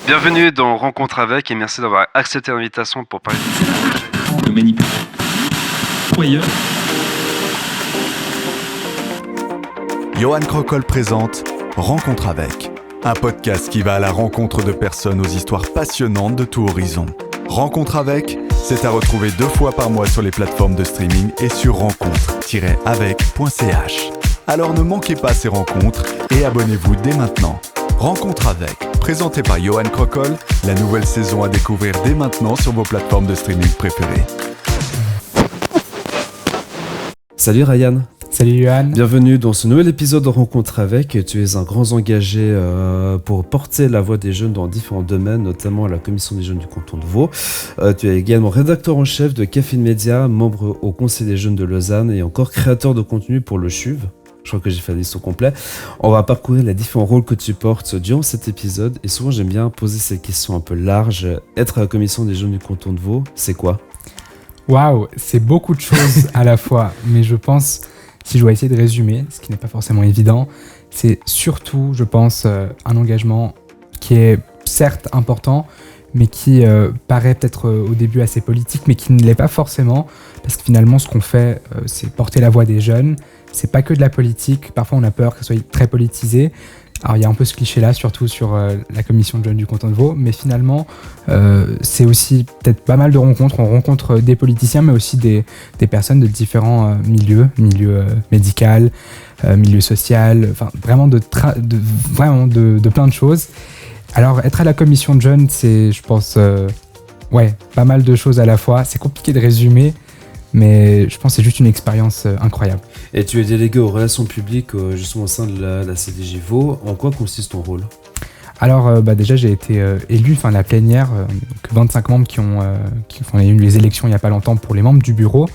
Bienvenue dans Rencontre avec et merci d'avoir accepté l'invitation pour parler de manipulation. Johan Crocol présente Rencontre avec, un podcast qui va à la rencontre de personnes aux histoires passionnantes de tout horizon. Rencontre avec, c'est à retrouver 2 fois par mois sur les plateformes de streaming et sur rencontre-avec.ch. Alors ne manquez pas ces rencontres et abonnez-vous dès maintenant. Rencontre avec, présenté par Johan Crocol, la nouvelle saison à découvrir dès maintenant sur vos plateformes de streaming préférées. Salut Ryan. Salut Johan. Bienvenue dans ce nouvel épisode de Rencontre avec. Tu es un grand engagé pour porter la voix des jeunes dans différents domaines, notamment à la Commission des jeunes du canton de Vaud. Tu es également rédacteur en chef de Caffeine Média, membre au Conseil des jeunes de Lausanne et encore créateur de contenu pour le CHUV. Je crois que j'ai fait la liste au complet. On va parcourir les différents rôles que tu portes durant cet épisode. Et souvent, j'aime bien poser ces questions un peu larges. Être à la Commission des jeunes du canton de Vaud, c'est quoi ? Waouh, c'est beaucoup de choses à la fois. Mais je pense, si je dois essayer de résumer, ce qui n'est pas forcément évident, c'est surtout, je pense, un engagement qui est certes important, mais qui paraît peut-être au début assez politique, mais qui ne l'est pas forcément. Parce que finalement, ce qu'on fait, c'est porter la voix des jeunes. C'est pas que de la politique, parfois on a peur que ce soit très politisé. Alors il y a un peu ce cliché-là, surtout sur la commission de jeunes du canton de Vaud, mais finalement c'est aussi peut-être pas mal de rencontres. On rencontre des politiciens, mais aussi des personnes de différents milieux médical, milieu social, enfin vraiment de plein de choses. Alors être à la commission de jeunes, c'est je pense pas mal de choses à la fois. C'est compliqué de résumer, mais je pense que c'est juste une expérience incroyable. Et tu es délégué aux relations publiques justement au sein de la CDJ Vaud. En quoi consiste ton rôle ? Alors déjà j'ai été élu, la plénière, donc 25 membres qui ont eu les élections il n'y a pas longtemps pour les membres du bureau.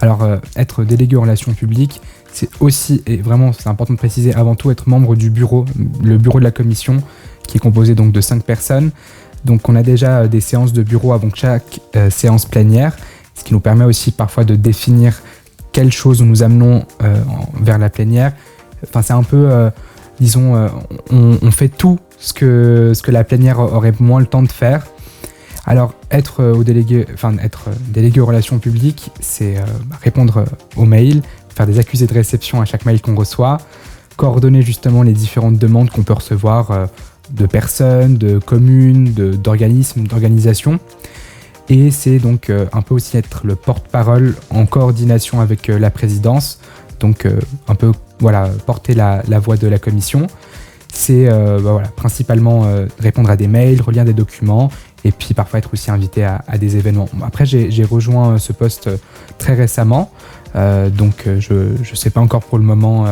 Alors être délégué aux relations publiques, c'est aussi, et vraiment c'est important de préciser, avant tout être membre du bureau, le bureau de la commission qui est composé donc de 5 personnes. Donc on a déjà des séances de bureau avant chaque séance plénière, ce qui nous permet aussi parfois de définir quelles choses nous amenons vers la plénière. Enfin, c'est un peu, on fait tout ce que la plénière aurait moins le temps de faire. Alors, être délégué aux relations publiques, c'est répondre aux mails, faire des accusés de réception à chaque mail qu'on reçoit, coordonner justement les différentes demandes qu'on peut recevoir de personnes, de communes, d'organismes, d'organisations. Et c'est donc un peu aussi être le porte-parole en coordination avec la présidence, donc un peu porter la voix de la commission. C'est principalement répondre à des mails, relire des documents et puis parfois être aussi invité à des événements. Après j'ai rejoint ce poste très récemment, donc je ne sais pas encore pour le moment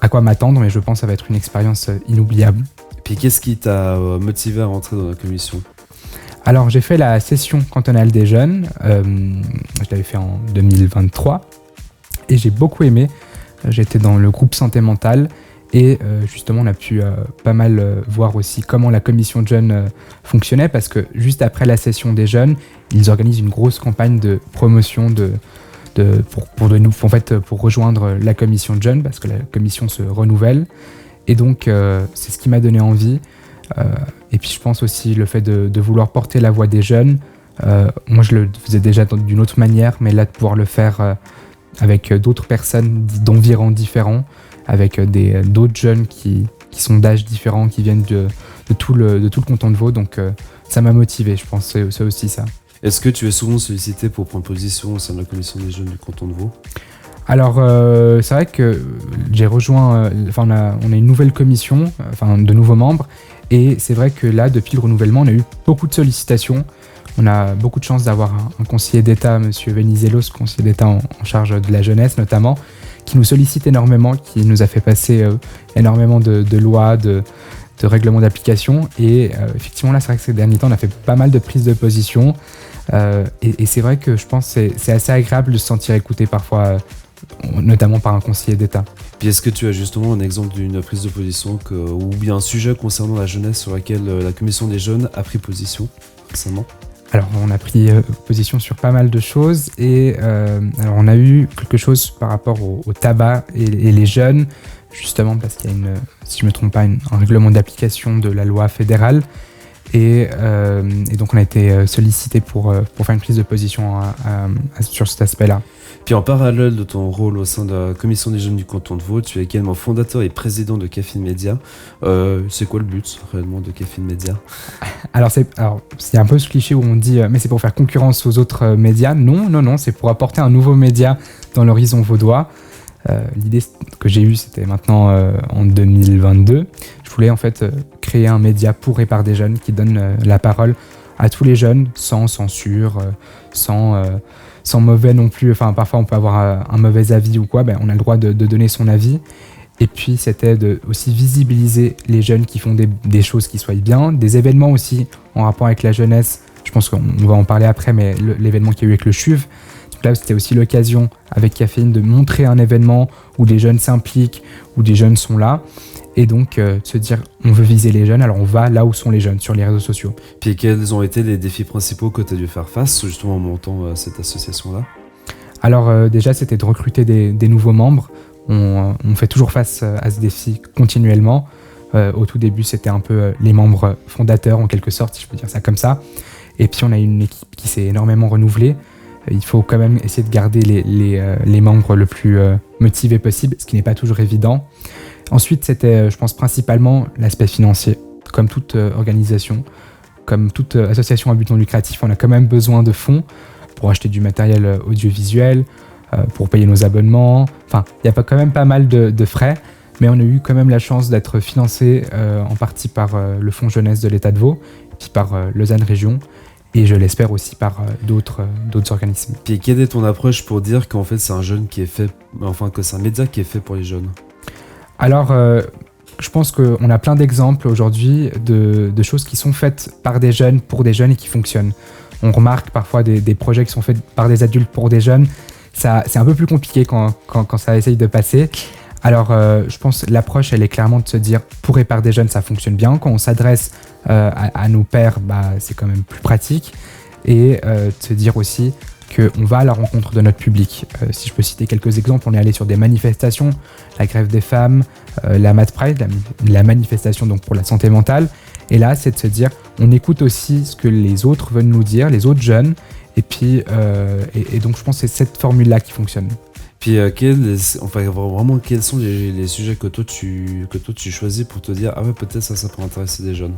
à quoi m'attendre, mais je pense que ça va être une expérience inoubliable. Puis qu'est-ce qui t'a motivé à rentrer dans la commission ? Alors j'ai fait la session cantonale des jeunes, je l'avais fait en 2023 et j'ai beaucoup aimé. J'étais dans le groupe santé mentale et justement on a pu pas mal voir aussi comment la commission de jeunes fonctionnait, parce que juste après la session des jeunes, ils organisent une grosse campagne de promotion pour rejoindre la commission de jeunes, parce que la commission se renouvelle et donc c'est ce qui m'a donné envie. Et puis je pense aussi le fait de vouloir porter la voix des jeunes. Moi je le faisais déjà d'une autre manière, mais là de pouvoir le faire avec d'autres personnes d'environ différents, avec d'autres jeunes qui sont d'âges différents, qui viennent de tout le canton de Vaud, donc ça m'a motivé, je pense que c'est aussi ça. Est-ce que tu es souvent sollicité pour prendre position au sein de la commission des jeunes du canton de Vaud ? Alors c'est vrai que j'ai rejoint, on a une nouvelle commission, de nouveaux membres, et c'est vrai que là depuis le renouvellement on a eu beaucoup de sollicitations. On a beaucoup de chance d'avoir un conseiller d'État, M. Venizelos, conseiller d'État en charge de la jeunesse notamment, qui nous sollicite énormément, qui nous a fait passer énormément de lois, de règlements d'application, et effectivement là c'est vrai que ces derniers temps on a fait pas mal de prises de position, et c'est vrai que je pense que c'est assez agréable de se sentir écouté parfois, notamment par un conseiller d'État. Puis est-ce que tu as justement un exemple d'une prise de position ou bien un sujet concernant la jeunesse sur laquelle la commission des jeunes a pris position récemment ? Alors on a pris position sur pas mal de choses, et alors on a eu quelque chose par rapport au tabac et les jeunes, justement parce qu'il y a si je ne me trompe pas, un règlement d'application de la loi fédérale. Et donc on a été sollicité pour faire une prise de position sur cet aspect-là. Puis en parallèle de ton rôle au sein de la commission des jeunes du canton de Vaud, tu es également fondateur et président de Caffeine Média. C'est quoi le but réellement de Caffeine Média ? Alors c'est un peu ce cliché où on dit mais c'est pour faire concurrence aux autres médias. Non, c'est pour apporter un nouveau média dans l'horizon vaudois. L'idée que j'ai eue, c'était maintenant en 2022. Je voulais en fait créer un média pour et par des jeunes qui donne la parole à tous les jeunes, sans censure, sans mauvais non plus. Enfin, parfois on peut avoir un mauvais avis ou quoi, on a le droit de donner son avis. Et puis c'était de aussi visibiliser les jeunes qui font des choses qui soient bien, des événements aussi en rapport avec la jeunesse. Je pense qu'on va en parler après, mais l'événement qu'il y a eu avec le CHUV, là, c'était aussi l'occasion avec Caféine de montrer un événement où des jeunes s'impliquent, où des jeunes sont là. Et donc, se dire, on veut viser les jeunes, alors on va là où sont les jeunes, sur les réseaux sociaux. Puis quels ont été les défis principaux que tu as dû faire face, justement, en montant cette association-là ? Alors, déjà, c'était de recruter des nouveaux membres. On fait toujours face à ce défi continuellement. Au tout début, c'était un peu les membres fondateurs, en quelque sorte, si je peux dire ça comme ça. Et puis, on a une équipe qui s'est énormément renouvelée. Il faut quand même essayer de garder les membres le plus motivés possible, ce qui n'est pas toujours évident. Ensuite, c'était, je pense, principalement l'aspect financier. Comme toute organisation, comme toute association à but non lucratif, on a quand même besoin de fonds pour acheter du matériel audiovisuel, pour payer nos abonnements. Enfin, il y a quand même pas mal de frais, mais on a eu quand même la chance d'être financé en partie par le Fonds Jeunesse de l'État de Vaud, puis par Lausanne Région, et je l'espère aussi par d'autres organismes. Puis quelle est ton approche pour dire qu'en fait c'est un jeune qui est fait, enfin que c'est un média qui est fait pour les jeunes ? Alors, je pense qu'on a plein d'exemples aujourd'hui de choses qui sont faites par des jeunes, pour des jeunes et qui fonctionnent. On remarque parfois des projets qui sont faits par des adultes pour des jeunes. Ça, c'est un peu plus compliqué quand ça essaye de passer. Alors, je pense que l'approche, elle est clairement de se dire pour et par des jeunes, ça fonctionne bien. Quand on s'adresse à nos pairs, c'est quand même plus pratique. Et de se dire aussi qu'on va à la rencontre de notre public. Si je peux citer quelques exemples, on est allé sur des manifestations, la grève des femmes, la Mad Pride, la manifestation donc pour la santé mentale. Et là, c'est de se dire, on écoute aussi ce que les autres veulent nous dire, les autres jeunes. Et puis, et donc je pense que c'est cette formule-là qui fonctionne. Puis quels sont les sujets que toi tu choisis pour te dire ah ouais peut-être ça peut intéresser des jeunes.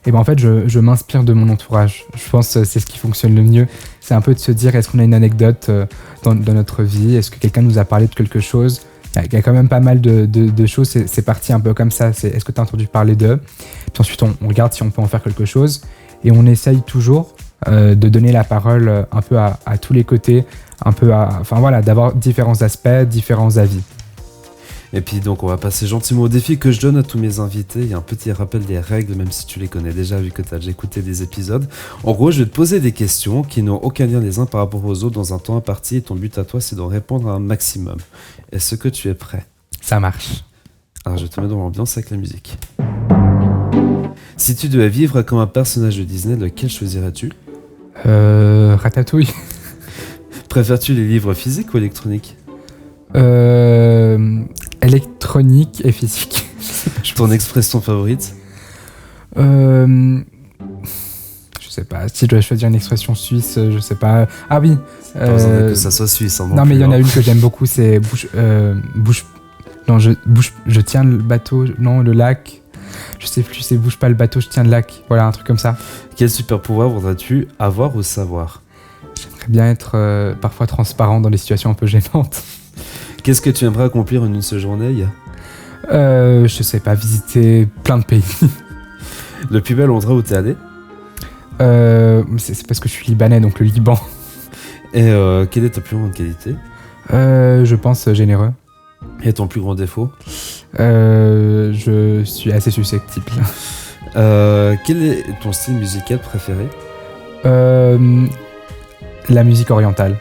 Et en fait je m'inspire de mon entourage. Je pense que c'est ce qui fonctionne le mieux. C'est un peu de se dire est-ce qu'on a une anecdote dans notre vie, est-ce que quelqu'un nous a parlé de quelque chose. Il y a quand même pas mal de choses, c'est parti un peu comme ça. Est-ce que tu as entendu parler d'eux? Puis ensuite on regarde si on peut en faire quelque chose et on essaye toujours de donner la parole un peu à tous les côtés, un peu d'avoir différents aspects, différents avis. Et puis donc on va passer gentiment au défi que je donne à tous mes invités. Il y a un petit rappel des règles, même si tu les connais déjà vu que tu as déjà écouté des épisodes. En gros, je vais te poser des questions qui n'ont aucun lien les uns par rapport aux autres dans un temps imparti et ton but à toi c'est d'en répondre à un maximum. Est-ce que tu es prêt? Ça marche. Alors je te mets dans l'ambiance avec la musique. Si tu devais vivre comme un personnage de Disney, lequel choisirais-tu? Ratatouille. Préfères-tu les livres physiques ou électroniques? Électronique et physique. Ton expression favorite? Je sais pas. Si je dois choisir une expression suisse, je sais pas. Ah oui. Pas besoin que ça soit suisse. Non, mais il y en a une que j'aime beaucoup, c'est je tiens le bateau. Non, le lac. Je sais plus, c'est bouge pas le bateau, je tiens le lac. Voilà, un truc comme ça. Quel super pouvoir voudrais-tu avoir ou savoir? J'aimerais bien être parfois transparent dans des situations un peu gênantes. Qu'est-ce que tu aimerais accomplir en une seule journée? Je sais pas, visiter plein de pays. Le plus bel endroit où t'es allé? C'est parce que je suis libanais, donc le Liban. Et quelle est ta plus grande qualité? Je pense généreux. Et ton plus grand défaut? Je suis assez susceptible. Quel est ton style musical préféré? La musique orientale.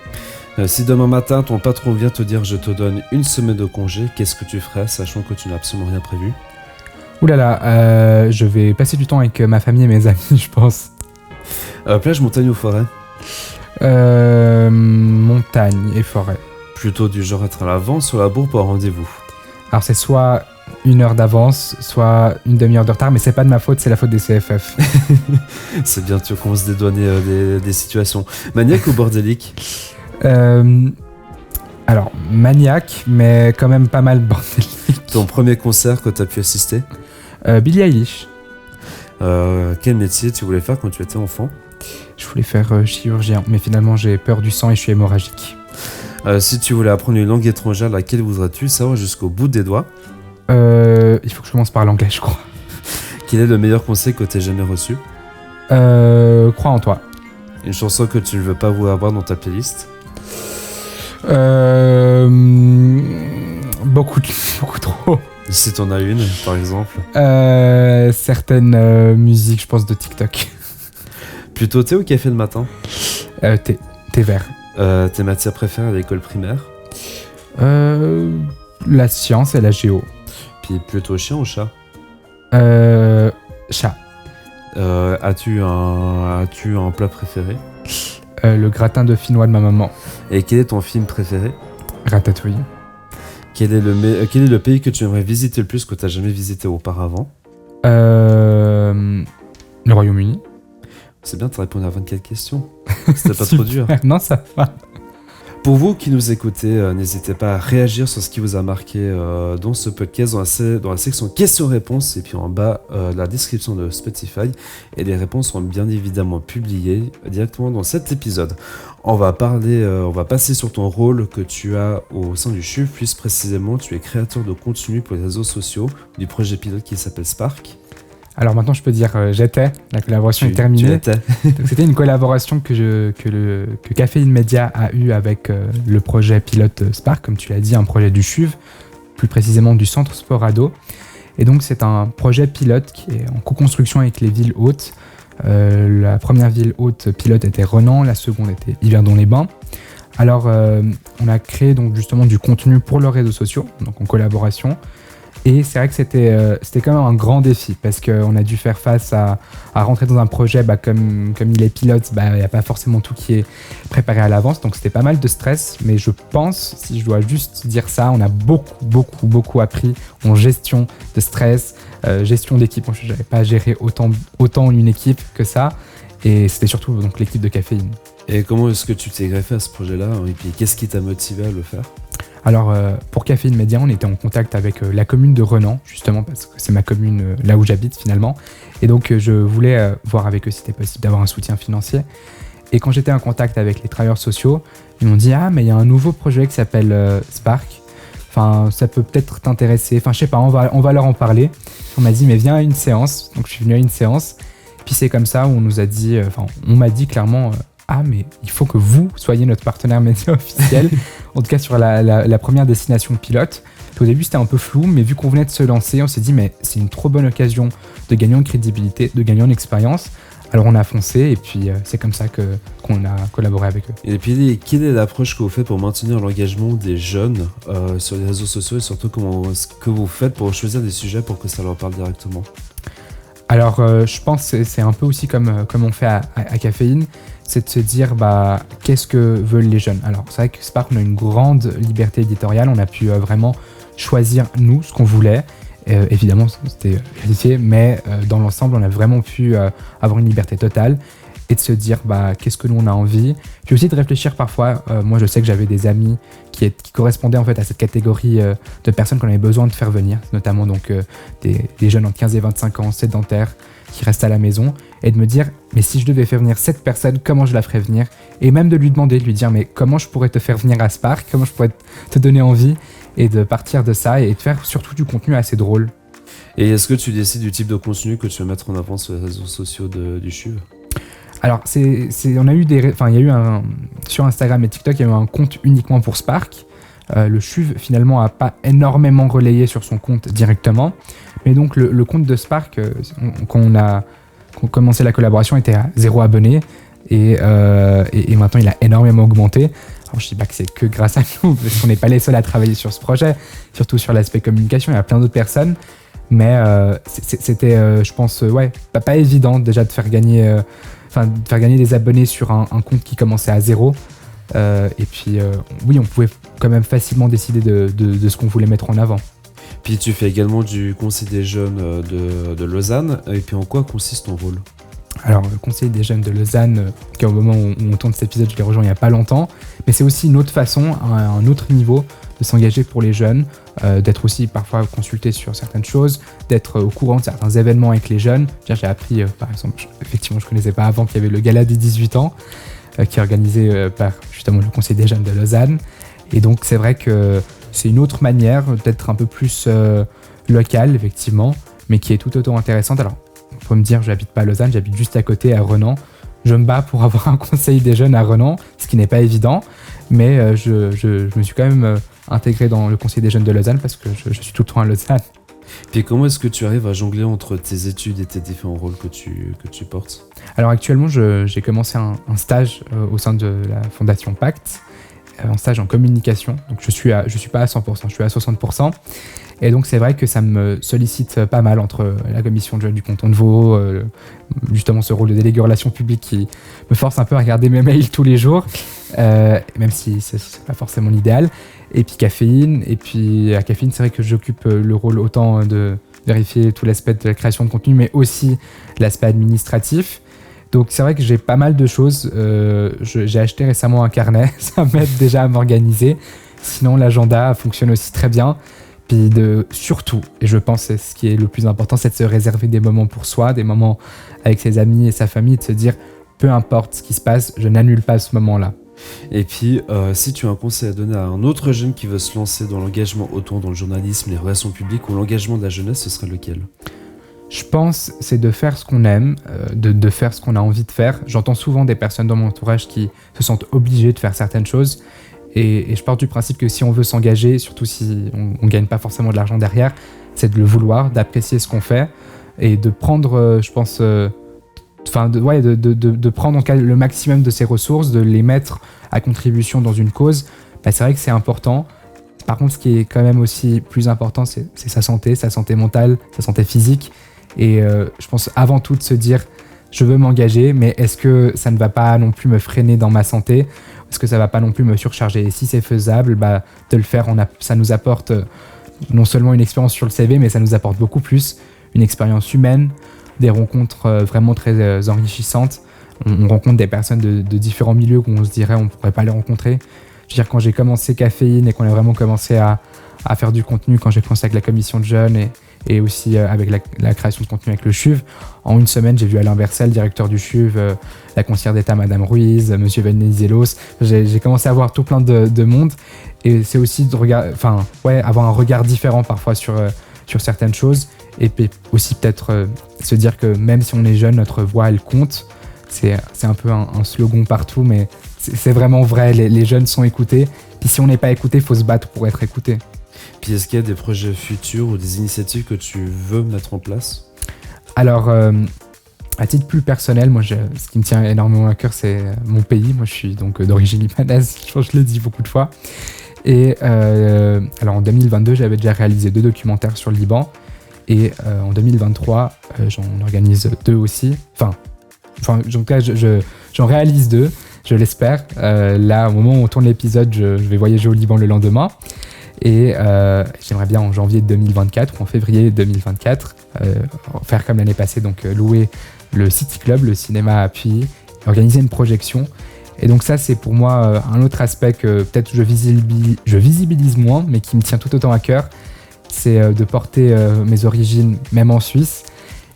Si demain matin ton patron vient te dire je te donne une semaine de congé, qu'est-ce que tu ferais sachant que tu n'as absolument rien prévu? Ouh là là, je vais passer du temps avec ma famille et mes amis, je pense. Plage, montagne ou forêt? Montagne et forêt. Plutôt du genre être à l'avance ou à la bourre pour un rendez-vous? Alors c'est soit 1 heure d'avance, soit une demi-heure de retard, mais c'est pas de ma faute, c'est la faute des CFF. C'est bien sûr qu'on se dédouaner des situations. Maniaque ou bordélique? Alors, maniaque, mais quand même pas mal bordélique. Ton premier concert que tu as pu assister? Billie Eilish. Quel métier tu voulais faire quand tu étais enfant? Je voulais faire chirurgien, mais finalement j'ai peur du sang et je suis hémorragique. Si tu voulais apprendre une langue étrangère, laquelle voudrais-tu savoir jusqu'au bout des doigts? Il faut que je commence par l'anglais, je crois. Quel est le meilleur conseil que tu aies jamais reçu? Crois en toi. Une chanson que tu ne veux pas avoir dans ta playlist? Beaucoup trop. Si t'en as une, par exemple. Certaines musiques, je pense, de TikTok. Plutôt thé ou café le matin? Thé vert. Tes matières préférées à l'école primaire? La science et la géo. Puis plutôt chien ou chat? Chat. As-tu un plat préféré? Le gratin de finnois de ma maman. Et quel est ton film préféré? Ratatouille. Quel est le pays que tu aimerais visiter le plus que tu n'as jamais visité auparavant? Le Royaume-Uni. C'est bien, tu réponds à 24 questions. C'était pas trop dur. Non, ça va. Pour vous qui nous écoutez, n'hésitez pas à réagir sur ce qui vous a marqué dans ce podcast, dans la section questions-réponses, et puis en bas, la description de Spotify. Et les réponses seront bien évidemment publiées directement dans cet épisode. On va passer sur ton rôle que tu as au sein du CHUV, plus précisément, tu es créateur de contenu pour les réseaux sociaux du projet pilote qui s'appelle Spark. Alors maintenant, je peux dire j'étais. La collaboration est terminée. Tu étais. Donc, c'était une collaboration que Caféine Média a eue avec le projet pilote Spark, comme tu l'as dit, un projet du CHUV, plus précisément du Centre Sport Ado. Et donc, c'est un projet pilote qui est en co-construction avec les villes hôtes. La première ville hôte pilote était Renan, la seconde était Yverdon-les-Bains. Alors, on a créé donc justement du contenu pour leurs réseaux sociaux, donc en collaboration. Et c'est vrai que c'était quand même un grand défi parce qu'on a dû faire face à rentrer dans un projet comme il est pilote, il n'y a pas forcément tout qui est préparé à l'avance, donc c'était pas mal de stress, mais je pense, si je dois juste dire ça, on a beaucoup appris en gestion de stress, gestion d'équipe. Je n'avais pas géré autant une équipe que ça, et c'était surtout donc l'équipe de Caféine. Et comment est-ce que tu t'es greffé à ce projet-là, et puis qu'est-ce qui t'a motivé à le faire? Alors, pour Caféine Média, on était en contact avec la commune de Renan, justement, parce que c'est ma commune là où j'habite finalement. Et donc, je voulais voir avec eux si c'était possible d'avoir un soutien financier. Et quand j'étais en contact avec les travailleurs sociaux, ils m'ont dit « Ah, mais il y a un nouveau projet qui s'appelle Spark. Enfin, ça peut peut-être t'intéresser. Enfin, je sais pas, on va leur en parler. » On m'a dit « Mais viens à une séance. » Donc, je suis venu à une séance. Puis c'est comme ça où on nous a dit, on m'a dit clairement ah, mais il faut que vous soyez notre partenaire média officiel, en tout cas sur la première destination pilote. Puis au début, c'était un peu flou, mais vu qu'on venait de se lancer, on s'est dit, mais c'est une trop bonne occasion de gagner en crédibilité, de gagner en expérience. Alors on a foncé, et puis c'est comme ça qu'on a collaboré avec eux. Et puis, quelle est l'approche que vous faites pour maintenir l'engagement des jeunes sur les réseaux sociaux, et surtout ce que vous faites pour choisir des sujets pour que ça leur parle directement? Alors, je pense que c'est un peu aussi comme on fait à Caféine, c'est de se dire qu'est-ce que veulent les jeunes. Alors, c'est vrai que Spark, on a une grande liberté éditoriale, on a pu vraiment choisir, nous, ce qu'on voulait. Évidemment, c'était vérifié, mais dans l'ensemble, on a vraiment pu avoir une liberté totale et de se dire qu'est-ce que nous, on a envie. Puis aussi de réfléchir parfois, moi, je sais que j'avais des amis qui correspondaient en fait à cette catégorie de personnes qu'on avait besoin de faire venir, notamment donc des jeunes entre 15 et 25 ans, sédentaires, qui restent à la maison, et de me dire, mais si je devais faire venir cette personne, comment je la ferais venir? Et même de lui demander, de lui dire, mais comment je pourrais te faire venir à Spark? Comment je pourrais te donner envie? Et de partir de ça et de faire surtout du contenu assez drôle. Et est-ce que tu décides du type de contenu que tu veux mettre en avant sur les réseaux sociaux du CHUV? Alors, on a eu sur Instagram et TikTok, il y a eu un compte uniquement pour Spark. Le CHUV, finalement, n'a pas énormément relayé sur son compte directement. Mais donc, le compte de Spark, quand on a commencé la collaboration, était à 0 abonnés. Et maintenant, il a énormément augmenté. Alors, je ne dis pas que c'est que grâce à nous, parce qu'on n'est pas les seuls à travailler sur ce projet, surtout sur l'aspect communication, il y a plein d'autres personnes. Mais c'était, je pense, pas évident déjà de faire gagner des abonnés sur un compte qui commençait à 0. Et puis, oui, on pouvait quand même facilement décider de ce qu'on voulait mettre en avant. Puis tu fais également du conseil des jeunes de Lausanne. Et puis en quoi consiste ton rôle ? Alors, le conseil des jeunes de Lausanne, qui au moment où on tourne cet épisode, je l'ai rejoint il n'y a pas longtemps, mais c'est aussi une autre façon, un autre niveau de s'engager pour les jeunes, d'être aussi parfois consulté sur certaines choses, d'être au courant de certains événements avec les jeunes. J'ai appris, par exemple, effectivement, je ne connaissais pas avant qu'il y avait le gala des 18 ans, qui est organisé par justement le conseil des jeunes de Lausanne. Et donc, c'est vrai que c'est une autre manière d'être un peu plus locale, effectivement, mais qui est tout autant intéressante. Alors, il faut me dire, je n'habite pas à Lausanne, j'habite juste à côté, à Renan. Je me bats pour avoir un conseil des jeunes à Renan, ce qui n'est pas évident, mais je me suis quand même intégré dans le conseil des jeunes de Lausanne parce que je suis tout le temps à Lausanne. Puis comment est-ce que tu arrives à jongler entre tes études et tes différents rôles que tu portes ? Alors actuellement, j'ai commencé un stage au sein de la Fondation Pacte, un stage en communication. Donc je suis pas à 100%, je suis à 60%. Et donc c'est vrai que ça me sollicite pas mal entre la commission de jeunes du canton de Vaud, justement ce rôle de délégué aux relations publiques qui me force un peu à regarder mes mails tous les jours, même si c'est pas forcément l'idéal. Et puis Caféine, et puis à Caféine c'est vrai que j'occupe le rôle autant de vérifier tout l'aspect de la création de contenu, mais aussi l'aspect administratif. Donc c'est vrai que j'ai pas mal de choses. J'ai acheté récemment un carnet, ça m'aide déjà à m'organiser. Sinon l'agenda fonctionne aussi très bien. Puis surtout, et je pense que c'est ce qui est le plus important, c'est de se réserver des moments pour soi, des moments avec ses amis et sa famille, de se dire, peu importe ce qui se passe, je n'annule pas ce moment-là. Et puis, si tu as un conseil à donner à un autre jeune qui veut se lancer dans l'engagement autant dans le journalisme, les relations publiques ou l'engagement de la jeunesse, ce serait lequel ? Je pense c'est de faire ce qu'on aime, de faire ce qu'on a envie de faire. J'entends souvent des personnes dans mon entourage qui se sentent obligées de faire certaines choses. Et je pars du principe que si on veut s'engager, surtout si on ne gagne pas forcément de l'argent derrière, c'est de le vouloir, d'apprécier ce qu'on fait et de prendre, je pense, de prendre en cas le maximum de ses ressources, de les mettre à contribution dans une cause. Bah, c'est vrai que c'est important. Par contre, ce qui est quand même aussi plus important, c'est sa santé mentale, sa santé physique. Et je pense avant tout de se dire, je veux m'engager, mais est-ce que ça ne va pas non plus me freiner dans ma santé ? Est-ce que ça ne va pas non plus me surcharger ? Et si c'est faisable, de le faire, ça nous apporte non seulement une expérience sur le CV, mais ça nous apporte beaucoup plus, une expérience humaine, des rencontres vraiment très enrichissantes. On rencontre des personnes de différents milieux où on se dirait on ne pourrait pas les rencontrer. Je veux dire, quand j'ai commencé Caféine et qu'on a vraiment commencé à faire du contenu, quand j'ai commencé avec la commission de jeunes et aussi avec la création de contenu avec le CHUV, en une semaine, j'ai vu Alain Bercel, directeur du CHUV, la conseillère d'État Madame Ruiz, Monsieur Venizelos. J'ai commencé à voir tout plein de monde. Et c'est aussi avoir un regard différent parfois sur certaines choses. Et puis aussi peut-être se dire que même si on est jeune, notre voix, elle compte. C'est un peu un slogan partout, mais c'est vraiment vrai. Les jeunes sont écoutés. Puis si on n'est pas écouté, il faut se battre pour être écouté. Puis est-ce qu'il y a des projets futurs ou des initiatives que tu veux mettre en place ? Alors, à titre plus personnel, moi, ce qui me tient énormément à cœur, c'est mon pays. Moi, je suis donc d'origine libanaise, je le dis beaucoup de fois. Et alors, en 2022, j'avais déjà réalisé 2 documentaires sur le Liban. Et en 2023, j'en organise 2 aussi. Enfin, en tout cas, j'en réalise 2, je l'espère. Là, au moment où on tourne l'épisode, je vais voyager au Liban le lendemain. Et j'aimerais bien en janvier 2024 ou en février 2024 faire comme l'année passée, donc louer le City Club, le cinéma à Puy, et organiser une projection. Et donc ça, c'est pour moi un autre aspect que peut-être je visibilise moins, mais qui me tient tout autant à cœur, c'est de porter mes origines même en Suisse.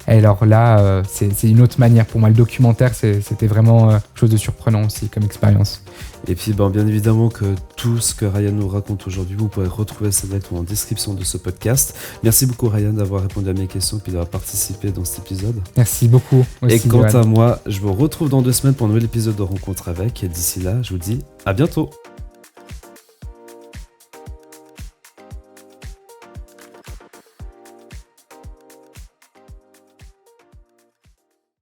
Et alors là, c'est une autre manière. Pour moi, le documentaire, c'était vraiment quelque chose de surprenant aussi comme expérience. Et puis, bien évidemment que tout ce que Ryan nous raconte aujourd'hui, vous pourrez retrouver ça directement en description de ce podcast. Merci beaucoup, Ryan, d'avoir répondu à mes questions et d'avoir participé dans cet épisode. Merci beaucoup. Aussi, et quant Johan. à moi, je vous retrouve dans 2 semaines pour un nouvel épisode de Rencontre avec. Et d'ici là, je vous dis à bientôt.